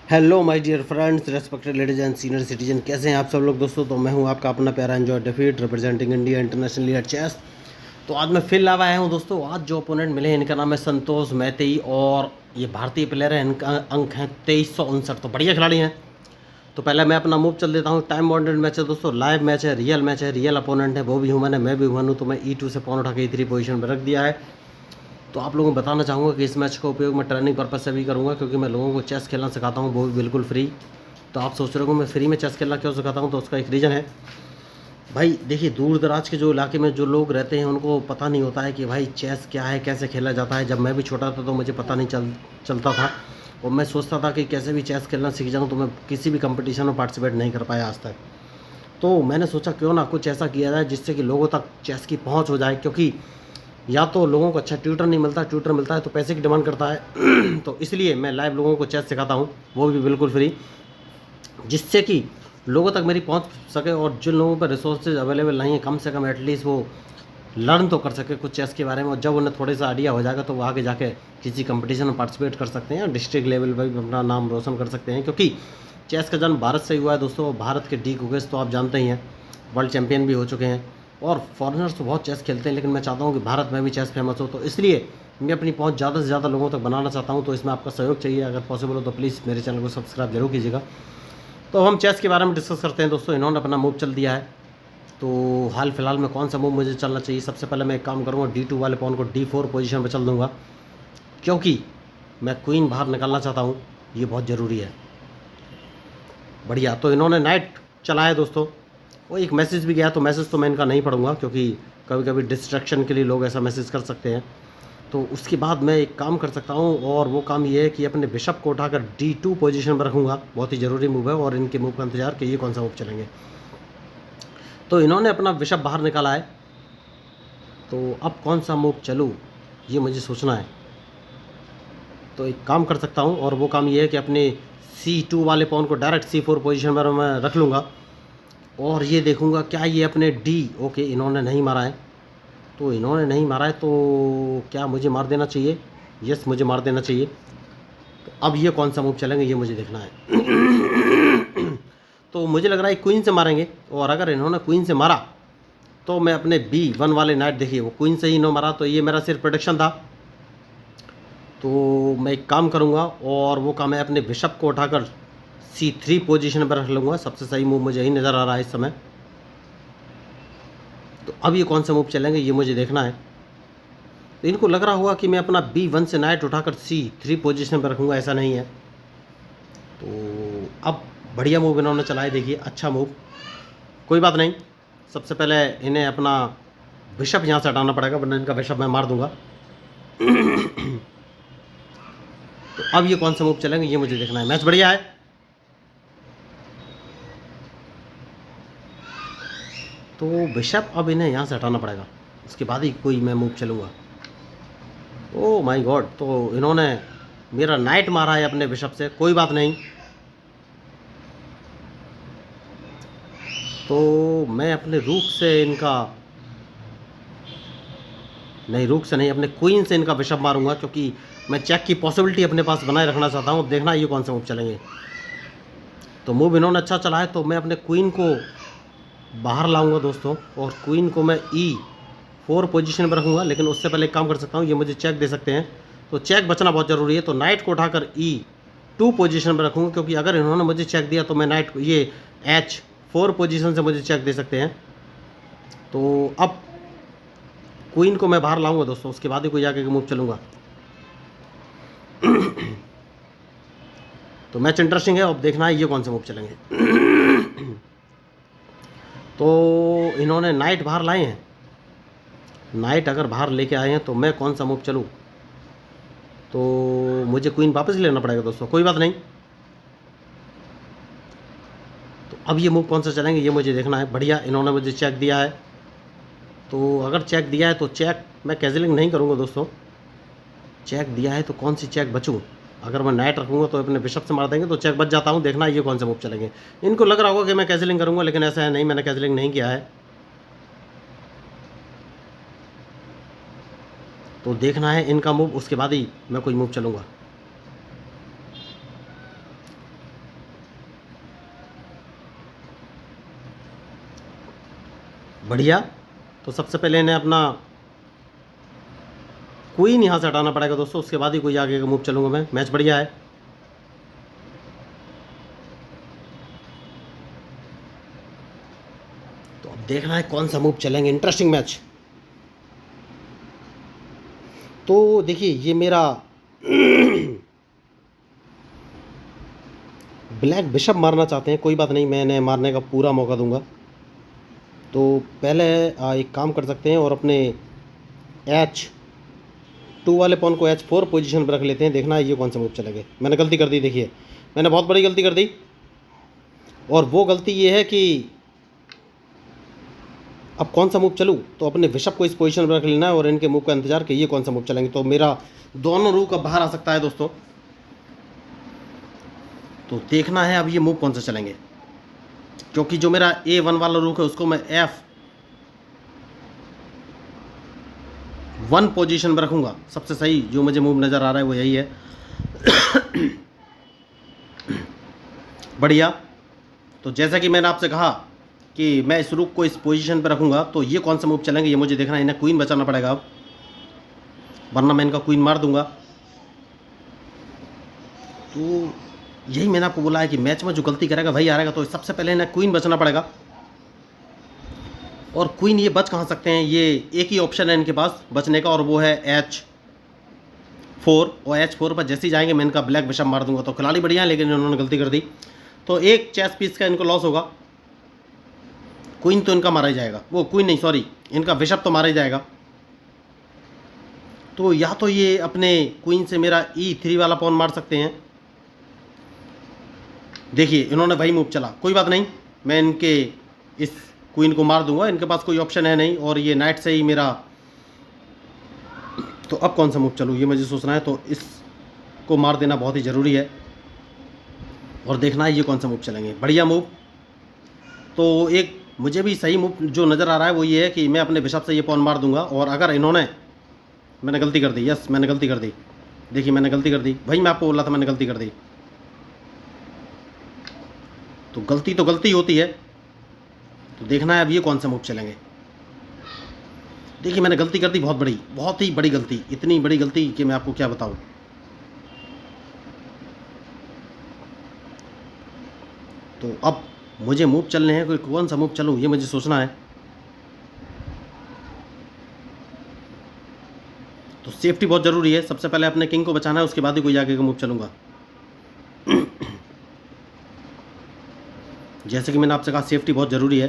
Hello my dear friends, respected ladies and senior citizen, कैसे हैं आप सब लोग दोस्तों। तो मैं हूं आपका अपना प्यारा एंजॉय डेफिट representing India internationally at chess. तो आज मैं फिर लावा आया हूं दोस्तों। आज जो ओपोनेंट मिले हैं इनका नाम है संतोष मैतेई और ये भारतीय प्लेयर है। इनका अंक है 2359। तो बढ़िया खिलाड़ी हैं। तो पहले मैं अपना मूव चल देता हूँ। टाइम बाउंडेड मैच है दोस्तों, लाइव मैच है, रियल अपोनेंट है, वो भी ह्यूमन है, मैं भी ह्यूमन हूँ। तो मैं E2 से पॉन उठा के E3 पोजीशन पर रख दिया है। तो आप लोगों को बताना चाहूँगा कि इस मैच का उपयोग मैं ट्रेनिंग पर्पज़ से भी करूँगा, क्योंकि मैं लोगों को चेस खेलना सिखाता हूँ, वो भी बिल्कुल फ्री। तो आप सोच रहे हो मैं फ्री में चेस खेलना क्यों सिखाता हूँ, तो उसका एक रीज़न है भाई। देखिए, दूर दराज के जो इलाके में जो लोग रहते हैं उनको पता नहीं होता है कि भाई चेस क्या है, कैसे खेला जाता है। जब मैं भी छोटा था तो मुझे पता नहीं चलता था, और मैं सोचता था कि कैसे भी चेस खेलना सीख जाऊँ। तो मैं किसी भी कंपटीशन में पार्टिसिपेट नहीं कर पाया आज तक। तो मैंने सोचा क्यों ना कुछ ऐसा किया जाए जिससे कि लोगों तक चेस की पहुँच हो जाए, क्योंकि या तो लोगों को अच्छा ट्यूटर नहीं मिलता, ट्यूटर मिलता है तो पैसे की डिमांड करता है। तो इसलिए मैं लाइव लोगों को चेस सिखाता हूँ, वो भी बिल्कुल फ्री, जिससे कि लोगों तक मेरी पहुंच सके। और जिन लोगों पर रिसोर्सेज अवेलेबल नहीं है, कम से कम एटलीस्ट वो लर्न तो कर सके कुछ चेस के बारे में। और जब उन्हें थोड़ा सा आइडिया हो जाएगा तो वो आगे जाके किसी कंपटीशन में पार्टिसिपेट कर सकते हैं, डिस्ट्रिक्ट लेवल पर भी अपना नाम रोशन कर सकते हैं। क्योंकि चेस का जन्म भारत से ही हुआ है दोस्तों। भारत के डी गुगेस तो आप जानते ही हैं, वर्ल्ड चैंपियन भी हो चुके हैं। और फॉरेनर्स तो बहुत चेस खेलते हैं, लेकिन मैं चाहता हूँ कि भारत में भी चेस फेमस हो। तो इसलिए मैं अपनी पहुँच ज़्यादा से ज़्यादा लोगों तक बनाना चाहता हूँ। तो इसमें आपका सहयोग चाहिए। अगर पॉसिबल हो तो प्लीज़ मेरे चैनल को सब्सक्राइब जरूर कीजिएगा। तो हम चेस के बारे में डिस्कस करते हैं दोस्तों। इन्होंने अपना मूव चल दिया है, तो हाल फिलहाल में कौन सा मूव मुझे चलना चाहिए। सबसे पहले मैं एक काम करूँगा, D2 वाले पॉन को D4 पोजीशन पर चल दूँगा, क्योंकि मैं क्वीन बाहर निकालना चाहता हूँ, ये बहुत ज़रूरी है। बढ़िया। तो इन्होंने नाइट चलाया दोस्तों। वो एक मैसेज भी गया, तो मैसेज तो मैं इनका नहीं पढ़ूंगा, क्योंकि कभी कभी डिस्ट्रैक्शन के लिए लोग ऐसा मैसेज कर सकते हैं। तो उसके बाद मैं एक काम कर सकता हूँ, और वो काम ये है कि अपने बिशप को उठाकर D2 पोजीशन पर रखूँगा। बहुत ही ज़रूरी मूव है, और इनके मूव का इंतजार कि ये कौन सा मूव चलेंगे। तो इन्होंने अपना बिशप बाहर निकाला है, तो अब कौन सा मूव चलूँ ये मुझे सोचना है। तो एक काम कर सकता हूँ, और वो काम ये है कि अपने C2 वाले पॉन को डायरेक्ट C4 पोजीशन पर मैं रख लूँगा, और ये देखूँगा क्या ये अपने ओके इन्होंने नहीं मारा है। तो इन्होंने नहीं मारा है, तो क्या मुझे मार देना चाहिए? यस, मुझे मार देना चाहिए। तो अब ये कौन सा मूव चलेंगे ये मुझे देखना है। तो मुझे लग रहा है क्वीन से मारेंगे, और अगर इन्होंने क्वीन से मारा तो मैं अपने B1 वाले नाइट, देखिए वो क्वीन से ही इन्होंने मारा, तो ये मेरा सिर्फ प्रेडिक्शन था। तो मैं एक काम करूँगा, और वो काम है अपने बिशप को उठाकर C3 पोजीशन पर रख लूँगा। सबसे सही मूव मुझे यही नज़र आ रहा है इस समय। तो अब ये कौन सा मूव चलेंगे ये मुझे देखना है। तो इनको लग रहा होगा कि मैं अपना B1 से नाइट उठाकर C3 पोजीशन पर रखूँगा, ऐसा नहीं है। तो अब बढ़िया मूव इन्होंने चलाए, देखिए अच्छा मूव। कोई बात नहीं, सबसे पहले इन्हें अपना बिशप यहाँ से हटाना पड़ेगा, वरना इनका बिशप मैं मार दूंगा। तो अब ये कौन सा मूव चलेंगे ये मुझे देखना है। मैच बढ़िया है। तो बिशप अब इन्हें यहाँ से हटाना पड़ेगा, उसके बाद ही कोई मैं मूव चलूँगा। ओह माय गॉड, तो इन्होंने मेरा नाइट मारा है अपने बिशप से। कोई बात नहीं, तो मैं अपने रूक से इनका, नहीं रूक से नहीं, अपने क्वीन से इनका बिशप मारूंगा, क्योंकि मैं चेक की पॉसिबिलिटी अपने पास बनाए रखना चाहता हूँ। देखना ये कौन सा मूव चलेंगे। तो मूव इन्होंने अच्छा चला है, तो मैं अपने क्वीन को बाहर लाऊंगा दोस्तों, और क्वीन को मैं E4 पोजीशन पर रखूँगा। लेकिन उससे पहले एक काम कर सकता हूँ, ये मुझे चेक दे सकते हैं, तो चेक बचना बहुत ज़रूरी है। तो नाइट को उठाकर E2 पोजीशन पर रखूँगा, क्योंकि अगर इन्होंने मुझे चेक दिया तो मैं नाइट को ये H4 पोजीशन से मुझे चेक दे सकते हैं। तो अब क्वीन को मैं बाहर लाऊंगा दोस्तों, उसके बाद ही कोई आगे का मूव चलूँगा। तो मैच इंटरेस्टिंग है, अब देखना है ये कौन से मूव चलेंगे। तो इन्होंने नाइट बाहर लाए हैं। नाइट अगर बाहर लेके आए हैं तो मैं कौन सा मूव चलूँ, तो मुझे क्वीन वापस लेना पड़ेगा दोस्तों। कोई बात नहीं, तो अब ये मूव कौन सा चलेंगे ये मुझे देखना है। बढ़िया, इन्होंने मुझे चेक दिया है, तो अगर चेक दिया है तो चेक मैं कैंसिलिंग नहीं करूँगा दोस्तों। चेक दिया है तो कौन सी चेक बचूँ। अगर मैं नाइट रखूँगा तो अपने बिशप से मार देंगे, तो चेक बच जाता हूँ। देखना ये कौन से मूव चलेंगे। इनको लग रहा होगा कि मैं कैंसिलिंग करूँगा, लेकिन ऐसा है नहीं, मैंने कैंसिलिंग नहीं किया है। तो देखना है इनका मूव, उसके बाद ही मैं कोई मूव चलूँगा। बढ़िया। तो सबसे पहले इन्हें अपना क्वीन यहाँ से हटाना पड़ेगा दोस्तों, उसके बाद ही कोई आगे का मूव चलूँगा मैं। मैच बढ़िया है। तो अब देखना है कौन सा मूव चलेंगे, इंटरेस्टिंग मैच। तो देखिए ये मेरा ब्लैक बिशप मारना चाहते हैं, कोई बात नहीं, मैं इन्हें मारने का पूरा मौका दूंगा। तो पहले एक काम कर सकते हैं और अपने H2 वाले पॉन को H4 पोजीशन पर रख लेते हैं। देखना है ये कौन सा मूव चलेंगे। मैंने गलती कर दी, देखिए मैंने बहुत बड़ी गलती कर दी। और वो गलती ये है कि अब कौन सा मूव चलूँ, तो अपने बिशप को इस पोजीशन पर रख लेना है और इनके मूव का इंतजार कि ये कौन सा मूव चलेंगे। तो मेरा दोनों रूक अब बाहर आ सकता है दोस्तों। तो देखना है अब ये मूव कौन सा चलेंगे, क्योंकि जो मेरा A1 वाला रूक है उसको मैं F1 पोजीशन में रखूँगा। सबसे सही जो मुझे मूव नज़र आ रहा है वो यही है। बढ़िया। तो जैसा कि मैंने आपसे कहा कि मैं इस रूक को इस पोजीशन पर रखूँगा, तो ये कौन सा मूव चलेंगे ये मुझे देखना है। इन्हें क्वीन बचाना पड़ेगा अब, वरना मैं इनका क्वीन मार दूंगा। तो यही मैंने आपको बोला है कि मैच में जो गलती करेगा वही हारेगा। तो सबसे पहले इन्हें क्वीन बचना पड़ेगा। और क्वीन ये बच कहाँ सकते हैं, ये एक ही ऑप्शन है इनके पास बचने का, और वो है H4। और H4 पर जैसे ही जाएंगे मैं इनका ब्लैक बिशप मार दूंगा। तो खिलाड़ी बढ़िया है, लेकिन इन्होंने गलती कर दी। तो एक चेस पीस का इनको लॉस होगा। क्वीन तो इनका मारा ही जाएगा, वो क्वीन नहीं सॉरी, इनका बिशप तो मारा ही जाएगा। तो या तो ये अपने क्वीन से मेरा E3 वाला पॉन मार सकते हैं। देखिए इन्होंने वही मूव चला, कोई बात नहीं, मैं इनके इस क्वीन को मार दूंगा। इनके पास कोई ऑप्शन है नहीं, और ये नाइट से ही मेरा। तो अब कौन सा मूव चलूँ ये मुझे सोचना है। तो इसको मार देना बहुत ही ज़रूरी है, और देखना है ये कौन सा मूव चलेंगे। बढ़िया मूव। तो एक मुझे भी सही मूव जो नज़र आ रहा है वो ये है कि मैं अपने बिशप से ये पॉन मार दूंगा। और अगर इन्होंने, मैंने गलती कर दी, यस मैंने गलती कर दी, देखिए मैंने गलती कर दी भाई, मैं आपको बोला था मैंने गलती कर दी। तो गलती होती है। तो देखना है अब ये कौन सा मूव चलेंगे। देखिए मैंने गलती कर दी, बहुत बड़ी, बहुत ही बड़ी गलती, इतनी बड़ी गलती कि मैं आपको क्या बताऊं। तो अब मुझे मूव चलने हैं, कोई कौन सा मूव चलूं ये मुझे सोचना है। तो सेफ्टी बहुत ज़रूरी है, सबसे पहले अपने किंग को बचाना है, उसके बाद ही कोई आगे का मूव चलूंगा। जैसे कि मैंने आपसे कहा सेफ्टी बहुत ज़रूरी है।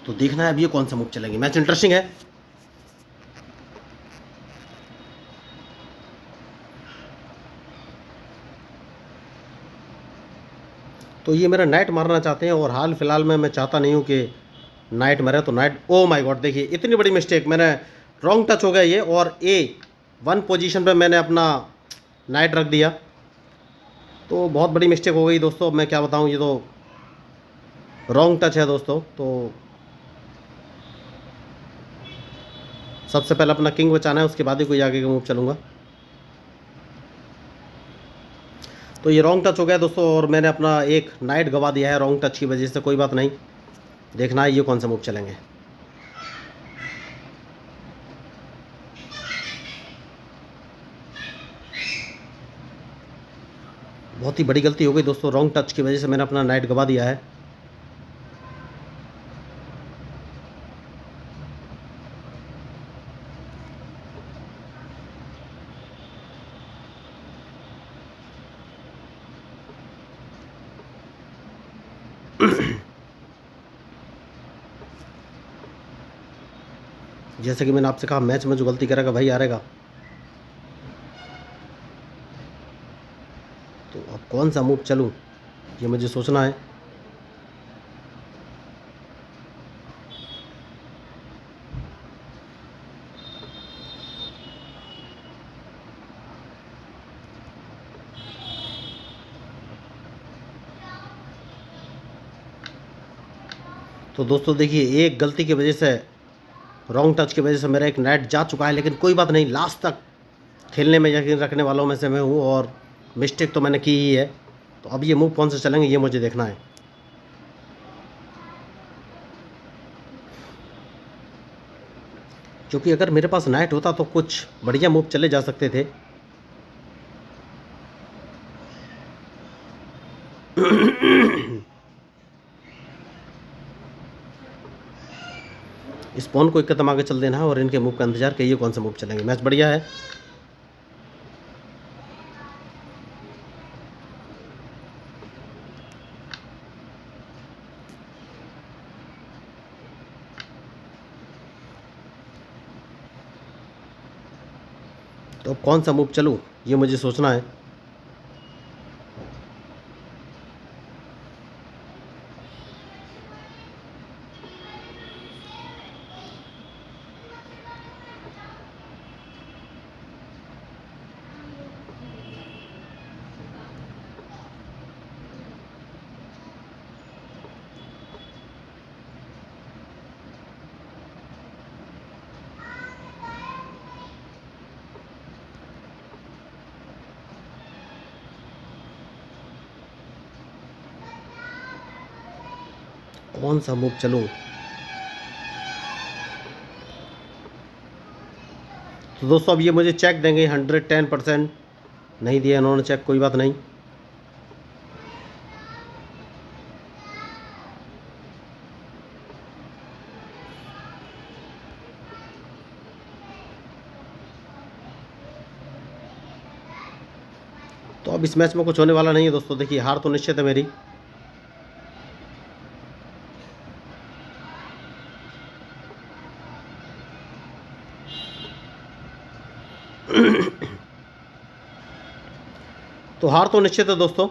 तो देखना है अब ये कौन सा मूव चलेंगे। मैच इंटरेस्टिंग है। तो ये मेरा नाइट मारना चाहते हैं, और हाल फिलहाल में मैं चाहता नहीं हूँ कि नाइट मरे। तो नाइट, ओ माय गॉड, देखिए इतनी बड़ी मिस्टेक, मैंने रॉन्ग टच हो गया ये, और A1 पोजीशन पे मैंने अपना नाइट रख दिया। तो बहुत बड़ी मिस्टेक हो गई दोस्तों। अब मैं क्या बताऊँ, ये तो रॉन्ग टच है दोस्तों। तो सबसे पहले अपना किंग बचाना है, उसके बाद ही कोई आगे का मूव चलूँगा। तो ये रॉन्ग टच हो गया दोस्तों, और मैंने अपना एक नाइट गवा दिया है रॉन्ग टच की वजह से। कोई बात नहीं, देखना है ये कौन सा मूव चलेंगे। बहुत ही बड़ी गलती हो गई दोस्तों, रॉन्ग टच की वजह से मैंने अपना नाइट गवा दिया है। जैसे कि मैंने आपसे कहा मैच में जो गलती करेगा वही हारेगा। तो अब कौन सा मूव चलूँ ये मुझे सोचना है। तो दोस्तों देखिए एक गलती की वजह से, रॉन्ग टच की वजह से मेरा एक नाइट जा चुका है, लेकिन कोई बात नहीं, लास्ट तक खेलने में यकीन रखने वालों में से मैं हूँ और मिस्टेक तो मैंने की ही है। तो अब ये मूव कौन से चलेंगे ये मुझे देखना है। क्योंकि अगर मेरे पास नाइट होता तो कुछ बढ़िया मूव चले जा सकते थे। इस पॉन को एक कदम आगे चल देना है और इनके मूव का इंतजार कि ये कौन सा मूव चलेंगे। मैच बढ़िया है। तो अब कौन सा मूव चलूँ ये मुझे सोचना है। कौन सा मूव चलूँ। तो दोस्तों अब ये मुझे चेक देंगे 110%। नहीं दिया इन्होंने चेक, कोई बात नहीं। तो अब इस मैच में कुछ होने वाला नहीं है दोस्तों। देखिए हार तो निश्चित है मेरी। तो हार तो निश्चित है दोस्तों।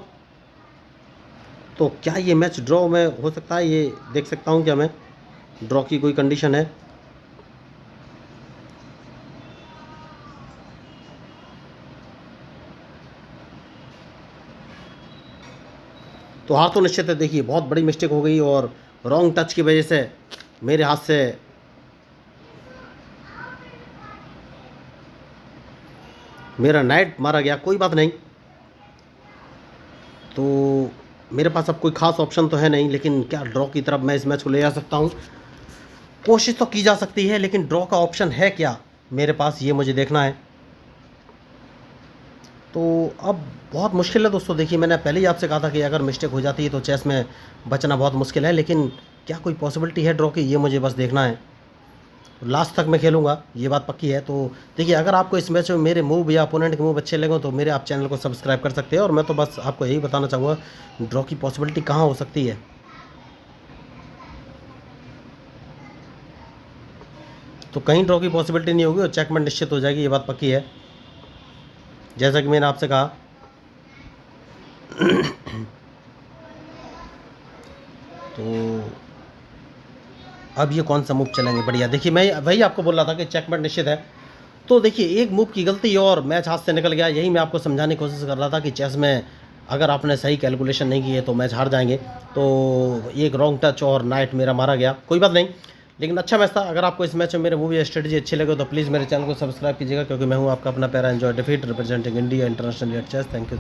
तो क्या ये मैच ड्रॉ में हो सकता है, ये देख सकता हूँ क्या मैं, ड्रॉ की कोई कंडीशन है। तो हार तो निश्चित है। देखिए बहुत बड़ी मिस्टेक हो गई और रॉन्ग टच की वजह से मेरे हाथ से मेरा नाइट मारा गया। कोई बात नहीं। तो मेरे पास अब कोई ख़ास ऑप्शन तो है नहीं, लेकिन क्या ड्रॉ की तरफ मैं इस मैच को ले जा सकता हूँ। कोशिश तो की जा सकती है, लेकिन ड्रॉ का ऑप्शन है क्या मेरे पास ये मुझे देखना है। तो अब बहुत मुश्किल है दोस्तों। देखिए मैंने पहले ही आपसे कहा था कि अगर मिस्टेक हो जाती है तो चेस में बचना बहुत मुश्किल है, लेकिन क्या कोई पॉसिबिलिटी है ड्रॉ की ये मुझे बस देखना है। लास्ट तक मैं खेलूँगा, ये बात पक्की है। तो देखिए अगर आपको इस मैच में मेरे मूव या अपोनेंट के मूव अच्छे लगे तो मेरे आप चैनल को सब्सक्राइब कर सकते हैं। और मैं तो बस आपको यही बताना चाहूँगा ड्रॉ की पॉसिबिलिटी कहाँ हो सकती है। तो कहीं ड्रॉ की पॉसिबिलिटी नहीं होगी और चेकमेट निश्चित हो जाएगी, ये बात पक्की है। जैसा कि मैंने आपसे कहा। तो अब ये कौन सा मूव चलेंगे बढ़िया। देखिए मैं वही आपको बोल रहा था कि चेकमेट निश्चित है। तो देखिए एक मूव की गलती और मैच हाथ से निकल गया। यही मैं आपको समझाने की कोशिश कर रहा था कि चेस में अगर आपने सही कैलकुलेशन नहीं की है तो मैच हार जाएंगे। तो एक रॉन्ग टच और नाइट मेरा मारा गया, कोई बात नहीं, लेकिन अच्छा मैच था। अगर आपको इस मैच में मेरे मूव या स्ट्रेटजी अच्छे लगे तो प्लीज़ मेरे चैनल को सब्सक्राइब कीजिएगा, क्योंकि मैं हूँ आपका अपना प्यारा एंजॉय डेफीट representing India international chess. Thank you.